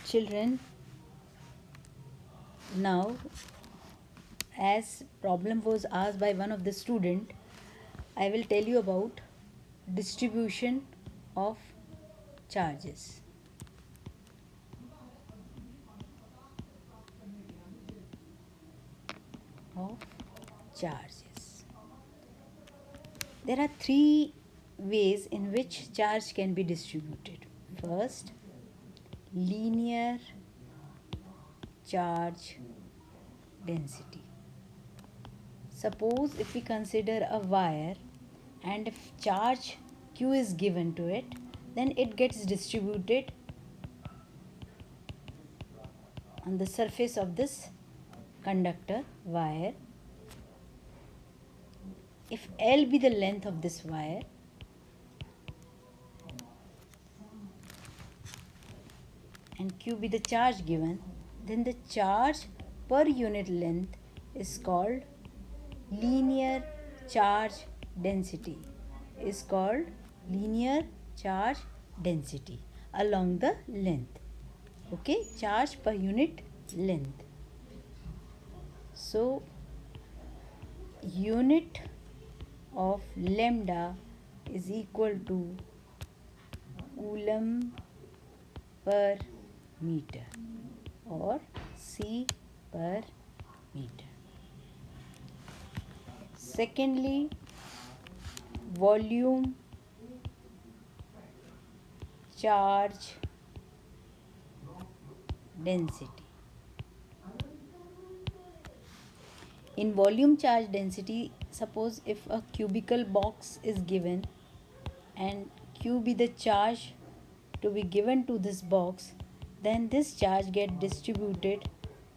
Children, now as problem was asked by one of the student, I will tell you about distribution of charges. Of charges. There are three ways in which charge can be distributed. First, linear charge density. Suppose if we consider a wire and if charge Q is given to it, then it gets distributed on the surface of this conductor wire. If L be the length of this wire, and Q be the charge given, then the charge per unit length is called linear charge density. Is called linear charge density along the length. Okay, charge per unit length. So unit of lambda is equal to coulomb per meter or C per meter. Secondly, volume charge density. In volume charge density, suppose if a cubical box is given and Q be the charge to be given to this box, then this charge get distributed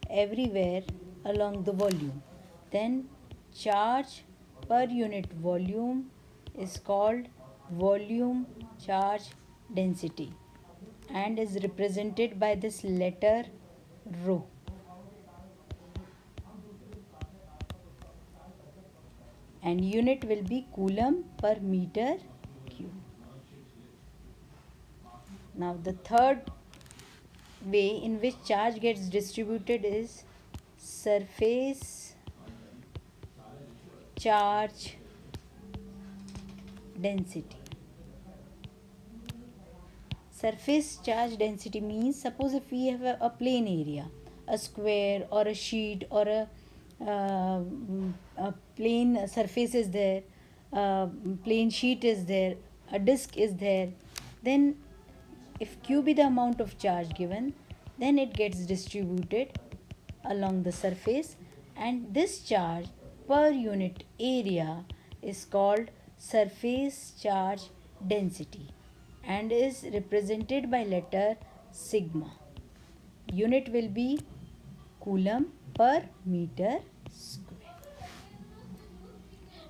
everywhere along the volume. Then charge per unit volume is called volume charge density and is represented by this letter rho. And unit will be coulomb per meter cube. Now the third way in which charge gets distributed is surface charge density. Surface charge density means, suppose if we have a plain area, a square or a sheet or a plain surface is there, a plain sheet is there, a disk is there, then if Q be the amount of charge given, then it gets distributed along the surface, and this charge per unit area is called surface charge density and is represented by letter sigma. Unit will be coulomb per meter square.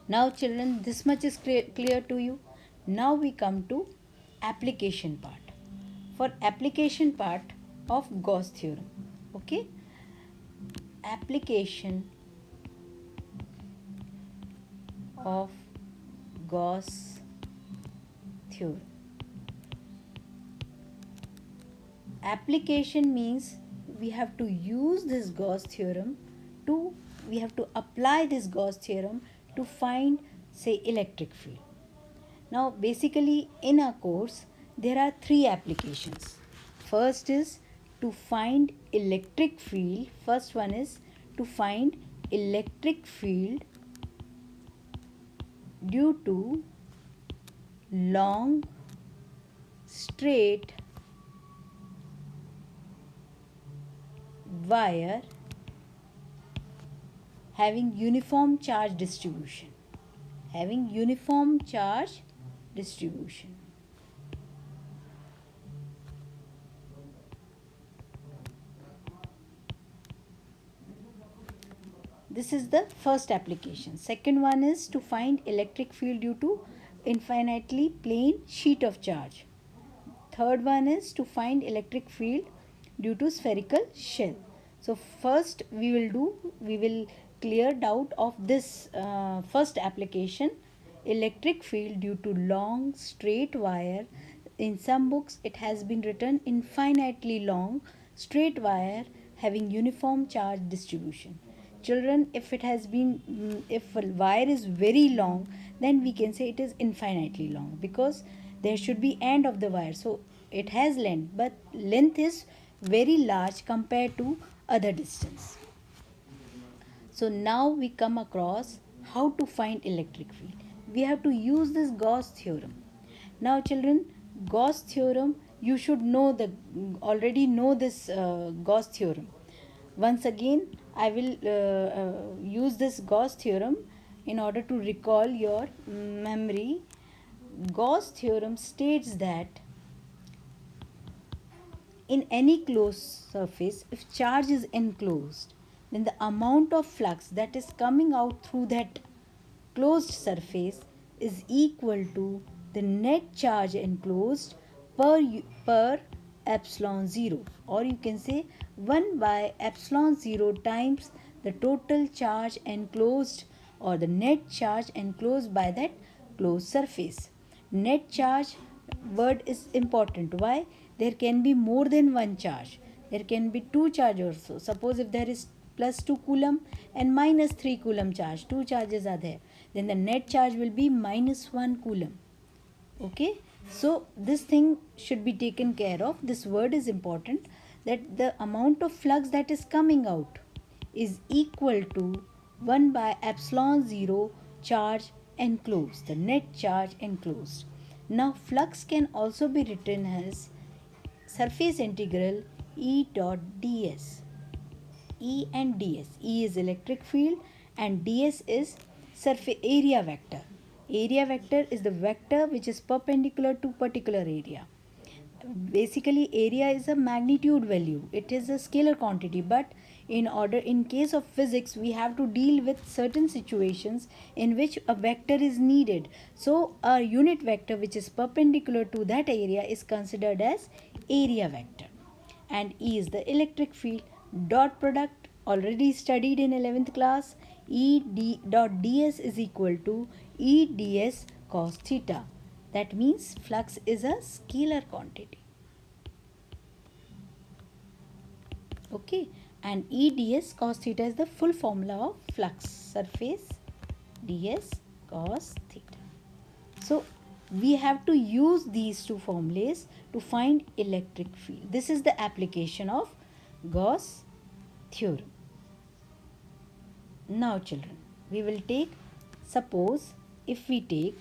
Now children, this much is clear to you. Now we come to application part. For application part of Gauss theorem. Okay, application of Gauss theorem. Application means we have to use this Gauss theorem we have to apply this Gauss theorem to find, say, electric field. Now basically in our course there are three applications. First is to find electric field. First one is to find electric field due to long straight wire having uniform charge distribution. Having uniform charge distribution. This is the first application. Second one is to find electric field due to infinitely plane sheet of charge. Third one is to find electric field due to spherical shell. So first we will clear doubt of this first application, electric field due to long straight wire. In some books it has been written infinitely long. straight wire having uniform charge distribution. Children, if it has been if a wire is very long, then we can say it is infinitely long, because there should be end of the wire, so it has length, but length is very large compared to other distance. So now we come across how to find electric field. We have to use this Gauss theorem. Now children, Gauss theorem, you should know the already know this Gauss theorem. Once again, I will use this Gauss theorem in order to recall your memory. Gauss theorem states that in any closed surface, if charge is enclosed, then the amount of flux that is coming out through that closed surface is equal to the net charge enclosed per epsilon 0, or you can say 1 by epsilon 0 times the total charge enclosed, or the net charge enclosed by that closed surface. Net charge word is important. Why? There can be more than one charge. There can be two charge also. Suppose if there is plus 2 coulomb and minus 3 coulomb charge, two charges are there, then the net charge will be minus 1 coulomb. Okay, so this thing should be taken care of. This word is important, that the amount of flux that is coming out is equal to 1 by epsilon 0 charge enclosed, the net charge enclosed. Now flux can also be written as surface integral E dot ds. E and ds. E is electric field and ds is surface area vector. Area vector is the vector which is perpendicular to particular area. Basically, area is a magnitude value. It is a scalar quantity, but in case of physics, we have to deal with certain situations in which a vector is needed. So a unit vector which is perpendicular to that area is considered as area vector. And E is the electric field. Dot product already studied in 11th class. E d dot ds is equal to E ds cos theta. That means flux is a scalar quantity. Okay, and E ds cos theta is the full formula of flux, surface ds cos theta. So we have to use these two formulas to find electric field. This is the application of Gauss theorem. Now children, we will take, suppose if we take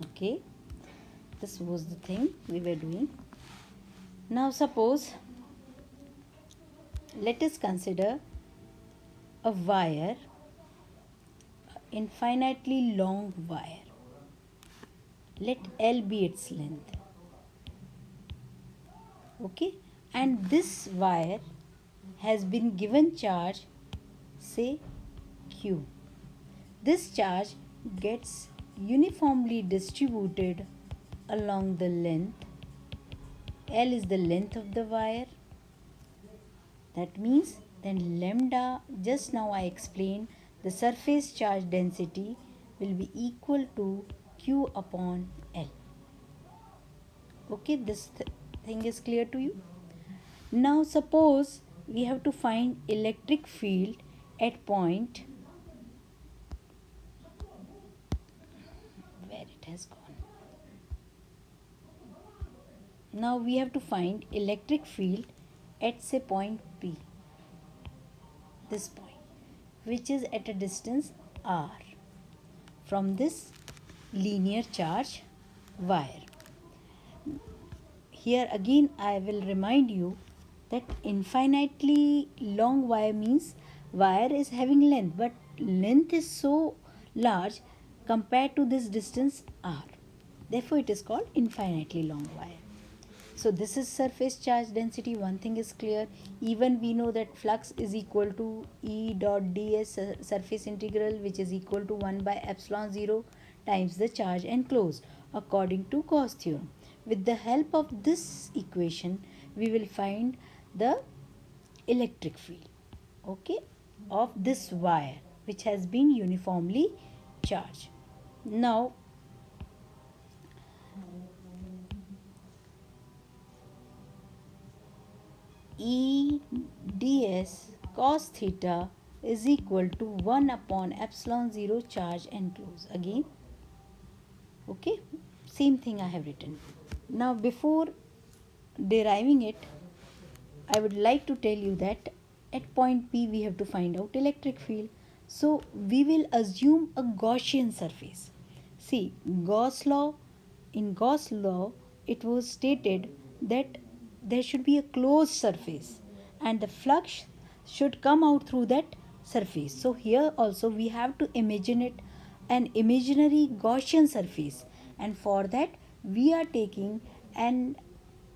okay, this was the thing we were doing. Now suppose, let us consider a wire, infinitely long wire. Let L be its length. Okay, and this wire has been given charge, say Q. This charge gets uniformly distributed along the length. L is the length of the wire. That means then lambda, just now I explained, the surface charge density will be equal to Q upon L. Okay, this thing is clear to you? Now suppose we have to find electric field at point, where it has gone. Now we have to find electric field at, say, point P, this point, which is at a distance r from this linear charge wire. Here again I will remind you that infinitely long wire means wire is having length, but length is so large compared to this distance r. Therefore it is called infinitely long wire. So this is surface charge density. One thing is clear. Even we know that flux is equal to E dot ds surface integral, which is equal to 1 by epsilon 0 times the charge enclosed according to Gauss theorem. With the help of this equation, we will find the electric field, okay, of this wire which has been uniformly charged. Now E ds cos theta is equal to 1 upon epsilon 0 charge enclosed. Again, okay, same thing I have written. Now before deriving it, I would like to tell you that at point P we have to find out electric field. So we will assume a Gaussian surface. See, in Gauss law, it was stated that there should be a closed surface and the flux should come out through that surface. So here also we have to imagine it an imaginary Gaussian surface, and for that we are taking an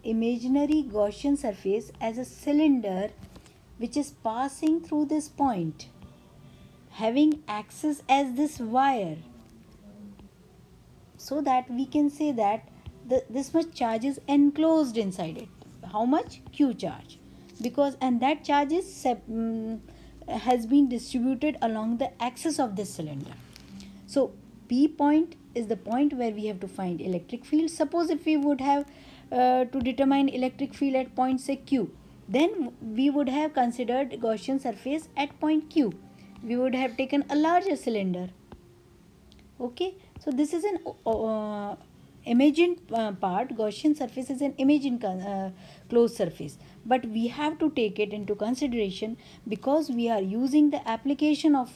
imaginary Gaussian surface as a cylinder which is passing through this point, having axis as this wire, so that we can say that this much charge is enclosed inside it. How much? Q charge, because and that charge is has been distributed along the axis of this cylinder. So P point is the point where we have to find electric field. Suppose if we would have to determine electric field at point say Q, then we would have considered Gaussian surface at point Q. We would have taken a larger cylinder. Okay, so this is an imagined part. Gaussian surface is an imagined closed surface, but we have to take it into consideration because we are using the application of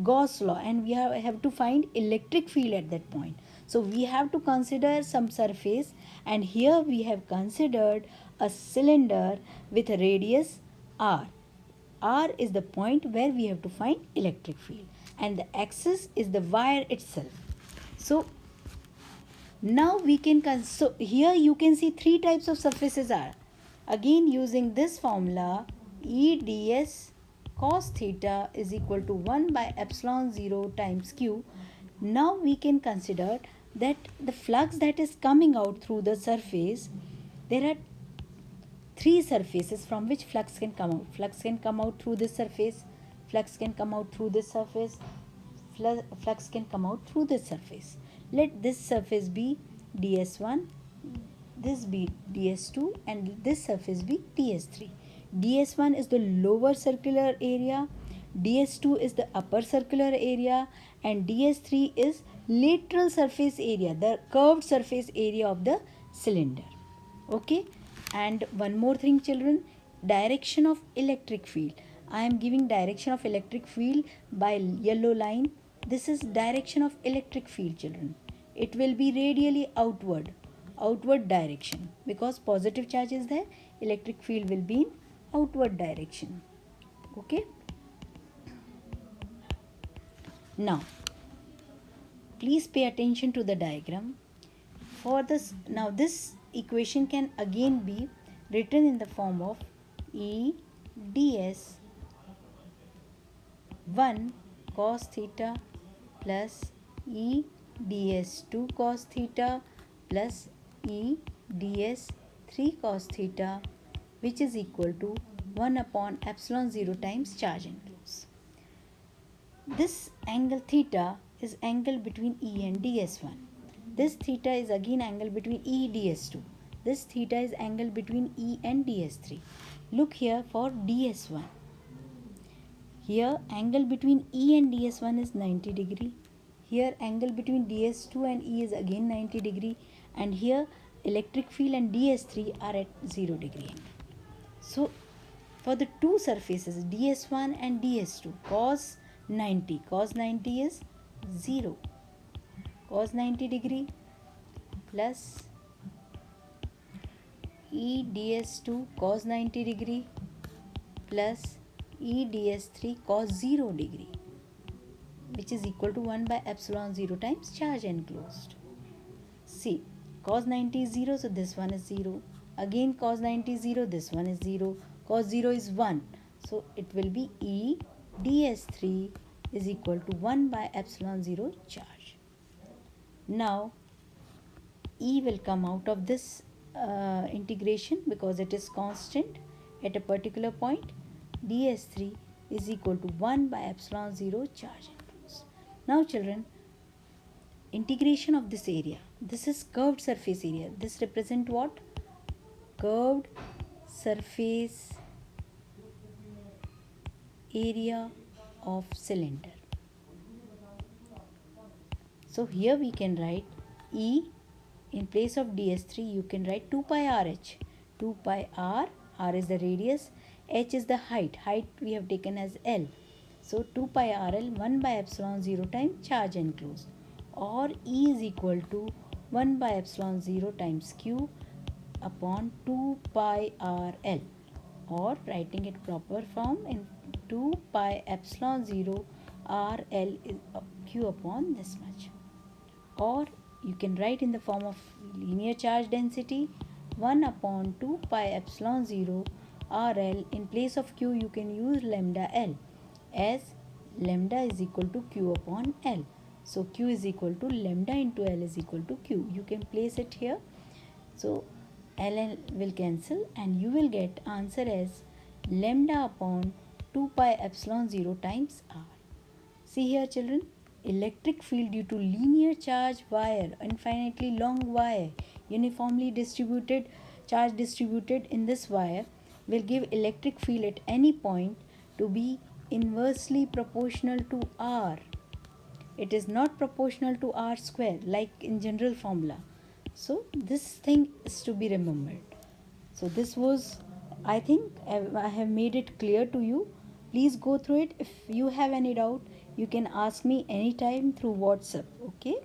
Gauss law and we have to find electric field at that point. So we have to consider some surface, and here we have considered a cylinder with a radius r. R is the point where we have to find electric field, and the axis is the wire itself. So now we can so here you can see three types of surfaces are. Again, using this formula, E ds cos theta is equal to 1 by epsilon 0 times Q. Now we can consider that the flux that is coming out through the surface, there are three surfaces from which flux can come out. Flux can come out through this surface, flux can come out through this surface, flux can come out through this surface. Let this surface be ds1, this be ds2, and this surface be ds3. ds1 is the lower circular area, ds2 is the upper circular area, and ds3 is lateral surface area, the curved surface area of the cylinder. Okay, and one more thing children, direction of electric field. I am giving direction of electric field by yellow line. This is direction of electric field children. It will be radially outward direction, because positive charge is there, electric field will be in outward direction. Okay, now please pay attention to the diagram. For this, now this equation can again be written in the form of E ds 1 cos theta plus E ds 2 cos theta plus E ds 3 cos theta, which is equal to 1 upon epsilon 0 times charge enclosed. This angle theta is angle between E and ds1. This theta is again angle between E ds2. This theta is angle between E and ds3. Look here for ds1. Here angle between E and ds1 is 90 degree. Here angle between ds2 and E is again 90 degree. And here electric field and ds3 are at 0 degree angle. So for the two surfaces ds1 and ds2, cos 90 is 0. Cos 90 degree plus E ds2 cos 90 degree plus E ds3 cos 0 degree, which is equal to 1 by epsilon 0 times charge enclosed. See, cos 90 is 0, so this one is 0. Again cos 90 is 0, this one is 0. Cos 0 is 1, so it will be E ds3 is equal to 1 by epsilon 0 charge. Now E will come out of this integration because it is constant at a particular point. ds3 is equal to 1 by epsilon 0 charge enclosed. Now children, integration of this area. This is curved surface area. This represent what? Curved surface area of cylinder. So here we can write E in place of ds3 you can write 2 pi rh. 2 pi r is the radius, h is the height. Height we have taken as L. So 2 pi rl 1 by epsilon 0 times charge enclosed, or E is equal to 1 by epsilon 0 times q upon 2 pi rl, or writing it proper form in 2 pi epsilon 0 rl is q upon this much. Or you can write in the form of linear charge density 1 upon 2 pi epsilon 0 rl. In place of q you can use lambda L, as lambda is equal to q upon L. So q is equal to lambda into L is equal to q. You can place it here. So L will cancel and you will get answer as lambda upon 2 pi epsilon 0 times r. See here children, electric field due to linear charge wire, infinitely long wire, uniformly distributed, charge distributed in this wire, will give electric field at any point to be inversely proportional to R. It is not proportional to R square like in general formula. So this thing is to be remembered. So this was, I think I have made it clear to you. Please go through it. If you have any doubt, you can ask me anytime through WhatsApp. Okay.